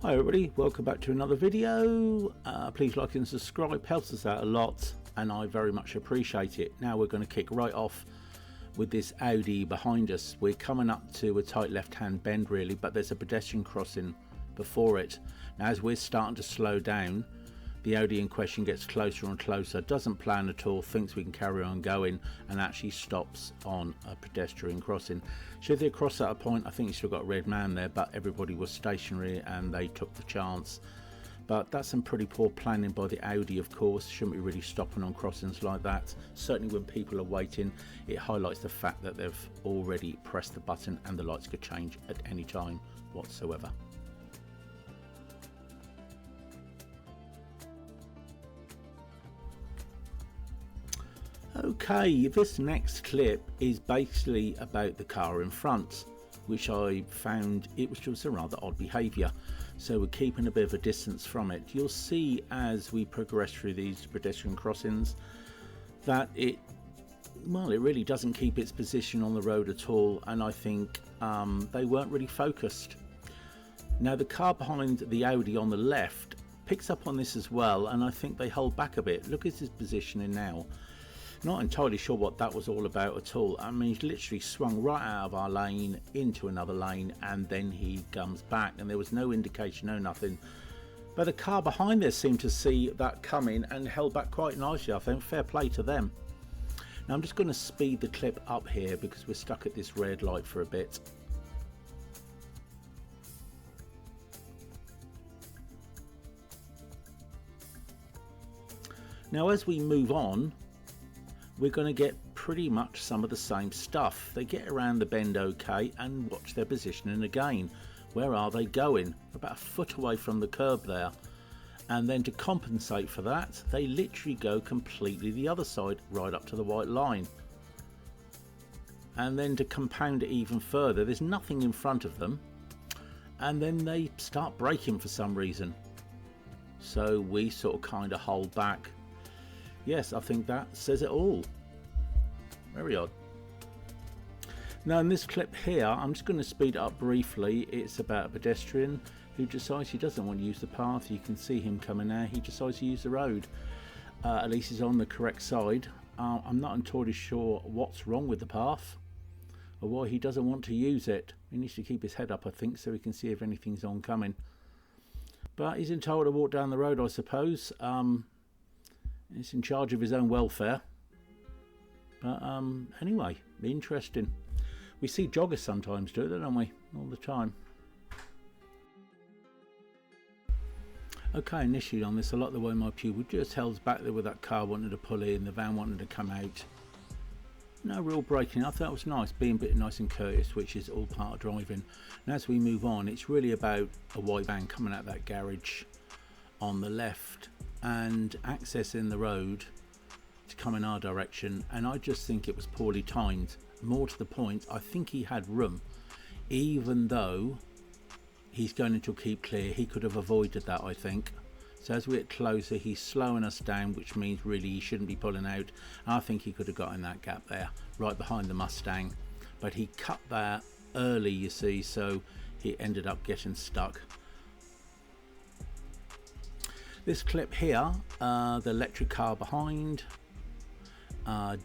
Hi everybody, welcome back to another video. Please like and subscribe, helps us out a lot and I very much appreciate it. Now we're going to kick right off with this Audi behind us. We're coming up to a tight left hand bend really, but there's a pedestrian crossing before it. Now as we're starting to slow down, the Audi in question gets closer and closer, doesn't plan at all, thinks we can carry on going and actually stops on a pedestrian crossing. Should they cross at a point, I think you still got a red man there, but everybody was stationary and they took the chance. But that's some pretty poor planning by the Audi, of course. Shouldn't be really stopping on crossings like that. Certainly when people are waiting, it highlights the fact that they've already pressed the button and the lights could change at any time whatsoever. Okay, this next clip is basically about the car in front, which I found it was just a rather odd behaviour. So we're keeping a bit of a distance from it. You'll see as we progress through these pedestrian crossings that it really doesn't keep its position on the road at all, and I think they weren't really focused. Now the car behind the Audi on the left picks up on this as well, and I think they hold back a bit. Look at his positioning now. Not entirely sure what that was all about at all. I mean, he's literally swung right out of our lane into another lane and then he comes back and there was no indication, no nothing. But the car behind there seemed to see that coming and held back quite nicely, I think. Fair play to them. Now I'm just going to speed the clip up here because we're stuck at this red light for a bit. Now as we move on, we're going to get pretty much some of the same stuff. They get around the bend okay and watch their positioning again. Where are they going? About a foot away from the curb there. And then to compensate for that, they literally go completely the other side, right up to the white line. And then to compound it even further, there's nothing in front of them. And then they start braking for some reason. So we sort of kind of hold back. Yes, I think that says it all. Very odd. Now in this clip here, I'm just going to speed it up briefly. It's about a pedestrian who decides he doesn't want to use the path. You can see him coming now. He decides to use the road. At least he's on the correct side. I'm not entirely sure what's wrong with the path or why he doesn't want to use it. He needs to keep his head up, I think, so he can see if anything's oncoming. But he's entitled to walk down the road, I suppose. He's in charge of his own welfare. But anyway, interesting. We see joggers sometimes do that, don't we? All the time. Okay, initially on this, I like the way my pupil just held back there with that car wanting to pull in, the van wanting to come out. No real braking. I thought it was nice, being a bit nice and courteous, which is all part of driving. And as we move on, it's really about a white van coming out that garage on the left and accessing the road to come in our direction, and I just think it was poorly timed. More to the point, I think he had room, even though he's going to keep clear. He could have avoided that, I think. So as we get closer, he's slowing us down, which means really he shouldn't be pulling out. I think he could have got in that gap there, right behind the Mustang, but he cut that early, you see, so he ended up getting stuck. This clip here, the electric car behind,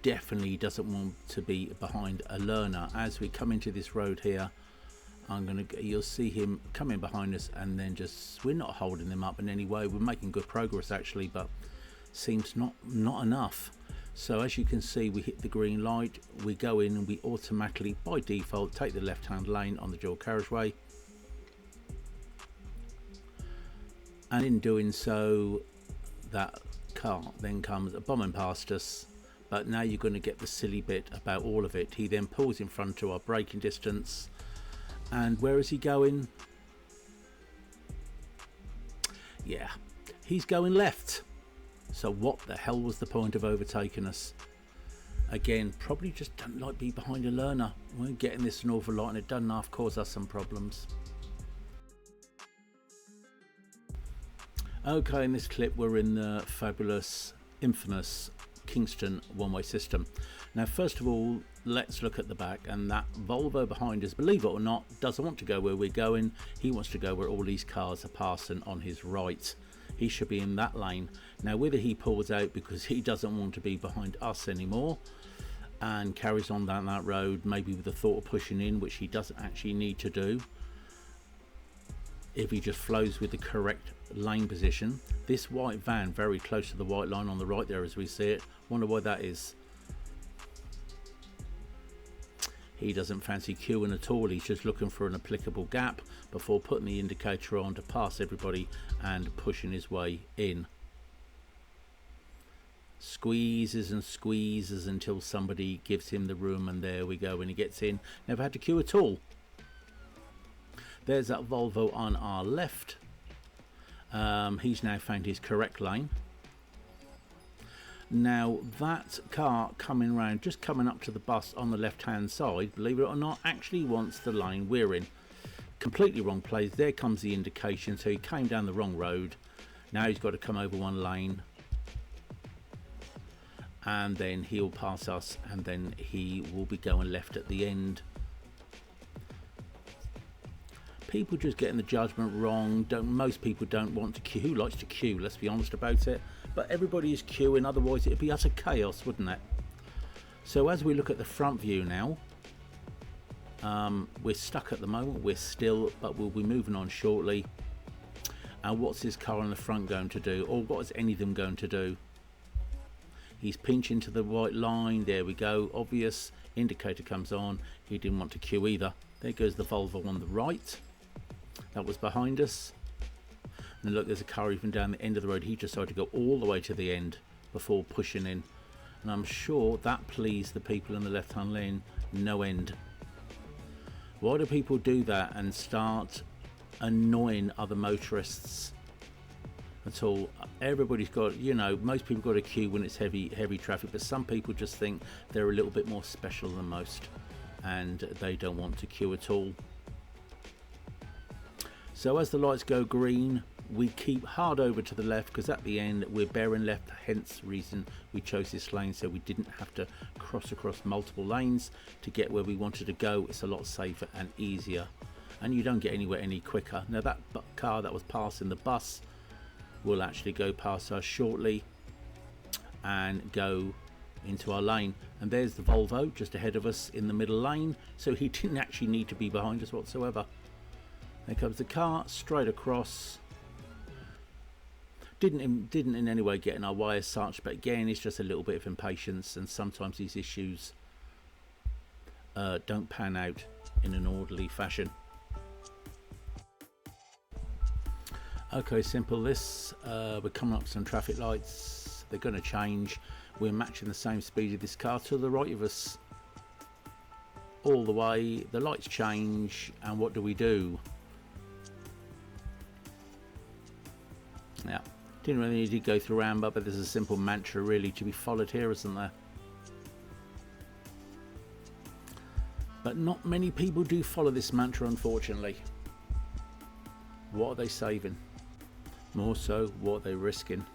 definitely doesn't want to be behind a learner. As we come into this road here, you'll see him coming behind us, and then we're not holding them up in any way. We're making good progress actually, but seems not enough. So as you can see, we hit the green light, we go in and we automatically by default take the left hand lane on the dual carriageway. And in doing so, that car then comes bombing past us. But now you're going to get the silly bit about all of it. He then pulls in front to our braking distance. And where is he going? Yeah, he's going left. So what the hell was the point of overtaking us? Again, probably just don't like being behind a learner. We're getting this an awful lot and it doesn't half cause us some problems. Okay, in this clip we're in the fabulous, infamous Kingston one-way system. Now first of all, let's look at the back, and that Volvo behind us, believe it or not, doesn't want to go where we're going. He wants to go where all these cars are passing on his right. He should be in that lane. Now whether he pulls out because he doesn't want to be behind us anymore and carries on down that road, maybe with the thought of pushing in, which he doesn't actually need to do, if he just flows with the correct lane position. This white van very close to the white line on the right there as we see it, wonder why that is. He doesn't fancy queuing at all. He's just looking for an applicable gap before putting the indicator on to pass everybody and pushing his way in. Squeezes and squeezes until somebody gives him the room, and there we go, when he gets in. Never had to queue at all. There's that Volvo on our left. He's now found his correct lane. Now that car coming round, just coming up to the bus on the left hand side, believe it or not, actually wants the lane we're in. Completely wrong place. There comes the indication. So he came down the wrong road. Now he's got to come over one lane, and then he'll pass us, and then he will be going left at the end. People just getting the judgment wrong. Most people don't want to queue. Who likes to queue? Let's be honest about it. But everybody is queuing, otherwise it'd be utter chaos, wouldn't it? So as we look at the front view now, we're stuck at the moment. We're still, but we'll be moving on shortly. And what's this car on the front going to do? Or what is any of them going to do? He's pinching to the white line. There we go. Obvious. Indicator comes on. He didn't want to queue either. There goes the Volvo on the right. That was behind us. And look, there's a car even down the end of the road. He decided to go all the way to the end before pushing in. And I'm sure that pleased the people in the left-hand lane no end. Why do people do that and start annoying other motorists at all? Everybody's got, you know, most people got a queue when it's heavy traffic, but some people just think they're a little bit more special than most, and they don't want to queue at all. So as the lights go green, we keep hard over to the left, because at the end we're bearing left, hence the reason we chose this lane, so we didn't have to cross across multiple lanes to get where we wanted to go. It's a lot safer and easier, and you don't get anywhere any quicker. Now that car that was passing the bus will actually go past us shortly and go into our lane, and there's the Volvo just ahead of us in the middle lane, so he didn't actually need to be behind us whatsoever. There comes the car straight across. Didn't in any way get in our way as such, but again, it's just a little bit of impatience, and sometimes these issues don't pan out in an orderly fashion. Okay, simple this. We're coming up some traffic lights. They're going to change. We're matching the same speed of this car to the right of us all the way. The lights change, and what do? Yeah, didn't really need to go through amber, but there's a simple mantra really to be followed here, isn't there? But not many people do follow this mantra, unfortunately. What are they saving? More so, what are they risking?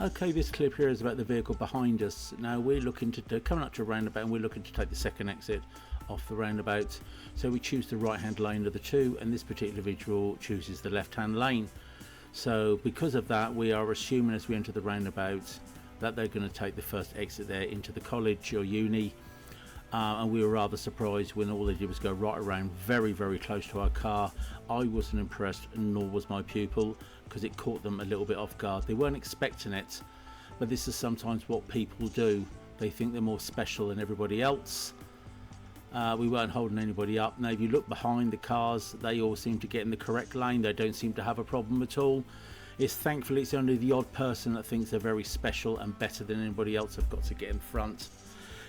Okay, this clip here is about the vehicle behind us. Now we're looking to coming up to a roundabout, and we're looking to take the second exit off the roundabout. So we choose the right hand lane of the two, and this particular individual chooses the left hand lane. So because of that, we are assuming as we enter the roundabout that they're going to take the first exit there into the college or uni. And we were rather surprised when all they did was go right around very close to our car. I wasn't impressed, nor was my pupil, because it caught them a little bit off guard. They weren't expecting it, but this is sometimes what people do. They think they're more special than everybody else. We weren't holding anybody up. Now if you look behind the cars, they all seem to get in the correct lane. They don't seem to have a problem at all. Thankfully it's only the odd person that thinks they're very special and better than anybody else have got to get in front.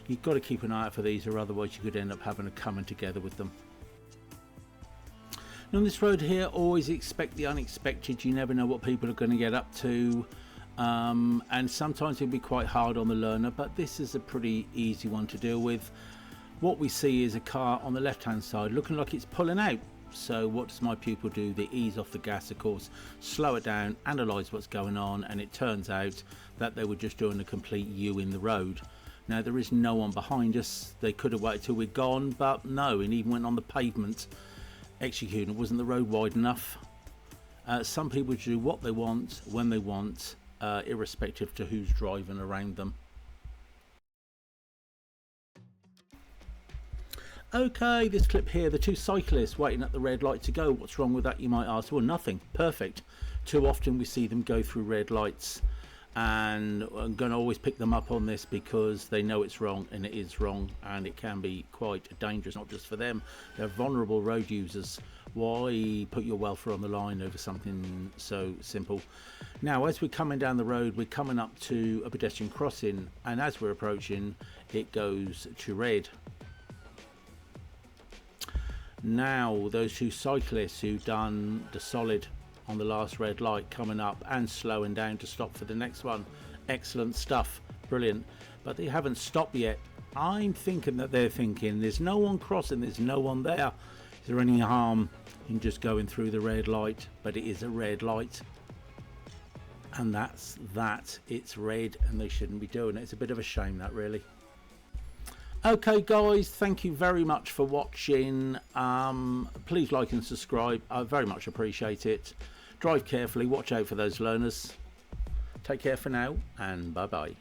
You've got to keep an eye out for these, or otherwise you could end up having a coming together with them. Now on this road here, always expect the unexpected. You never know what people are going to get up to, and sometimes it'll be quite hard on the learner, but this is a pretty easy one to deal with. What we see is a car on the left hand side looking like it's pulling out. So what does my pupil do? They ease off the gas, of course, slow it down, analyse what's going on, and it turns out that they were just doing a complete U in the road. Now there is no one behind us. They could have waited till we're gone, but no, and even went on the pavement executing. Wasn't the road wide enough? Some people do what they want, when they want, irrespective to who's driving around them. Okay, this clip here, the two cyclists waiting at the red light to go. What's wrong with that, you might ask? Well, nothing. Perfect. Too often we see them go through red lights, and I'm going to always pick them up on this because they know it's wrong, and it is wrong, and it can be quite dangerous, not just for them. They're vulnerable road users. Why put your welfare on the line over something so simple? Now, as we're coming down the road, we're coming up to a pedestrian crossing, and as we're approaching, it goes to red. Now those two cyclists who've done the solid on the last red light, coming up and slowing down to stop for the next one. Excellent stuff, brilliant. But they haven't stopped yet. I'm thinking that they're thinking there's no one crossing, there's no one there. Is there any harm in just going through the red light? But it is a red light, and that's that. It's red and they shouldn't be doing it. It's a bit of a shame, that, really. Okay guys, thank you very much for watching. Please like and subscribe, I very much appreciate it. Drive carefully, watch out for those learners. Take care for now, and bye bye.